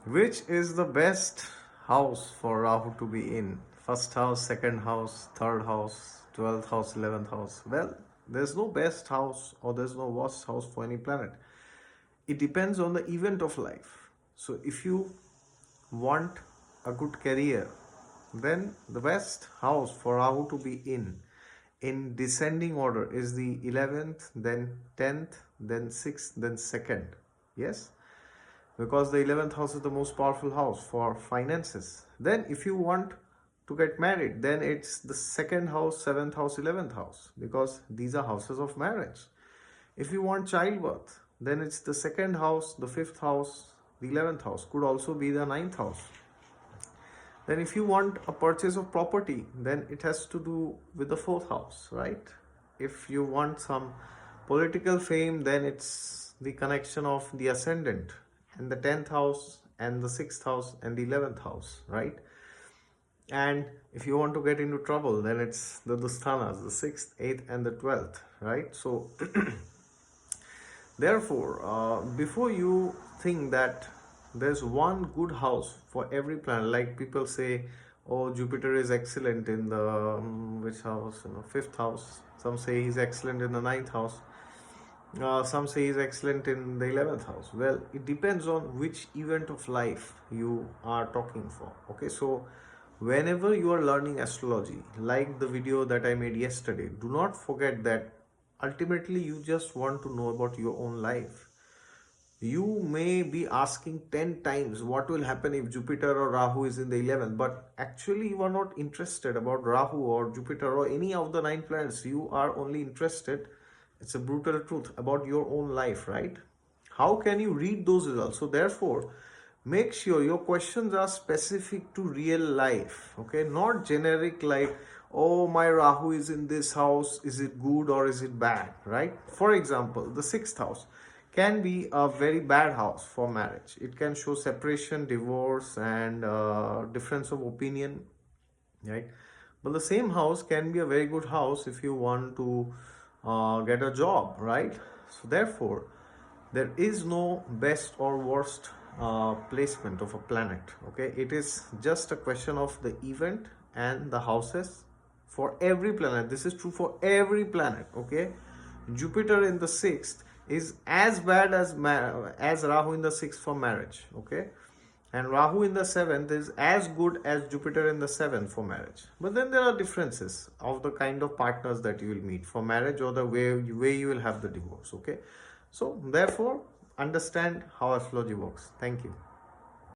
Which is the best house for Rahu to be in? First house, second house, third house, 12th house, 11th house. Well, there's no best house or there's no worst house for any planet. It depends on the event of life. So if you want a good career, then the best house for Rahu to be in descending order is the 11th, then 10th, then 6th, then 2nd. Yes, because the 11th house is the most powerful house for finances. Then if you want to get married, then it's the second house, 7th house, 11th house, because these are houses of marriage. If you want childbirth, then it's the second house, the 5th house, the 11th house, could also be the 9th house. Then if you want a purchase of property, then it has to do with the 4th house, right? If you want some political fame, then it's the connection of the ascendant and the 10th house and the 6th house and the 11th house, right? And if you want to get into trouble, then it's the dusthanas, the 6th, 8th and the 12th, right? So therefore, before you think that there's one good house for every planet, like people say, oh, Jupiter is excellent in the which house, 5th house. Some say he's excellent in the 9th house. Some say he's excellent in the 11th house. Well, it depends on which event of life you are talking for. Okay, so whenever you are learning astrology, like the video that I made yesterday, do not forget that ultimately you just want to know about your own life. You may be asking 10 times what will happen if Jupiter or Rahu is in the 11th, but actually you are not interested about Rahu or Jupiter or any of the 9 planets. You are only interested, it's a brutal truth, about your own life, right? How can you read those results? So therefore, make sure your questions are specific to real life, okay? Not generic like, oh, my Rahu is in this house, is it good or is it bad, right? For example, the 6th house can be a very bad house for marriage. It can show separation, divorce, and difference of opinion, right? But the same house can be a very good house if you want to get a job, right? So therefore, there is no best or worst placement of a planet. Okay, it is just a question of the event and the houses for every planet. This is true for every planet. Okay, Jupiter in the 6th is as bad as Rahu in the 6th for marriage. Okay, and Rahu in the 7th is as good as Jupiter in the 7th for marriage. But then there are differences of the kind of partners that you will meet for marriage or the way you will have the divorce. Okay, so therefore understand how astrology works. Thank you.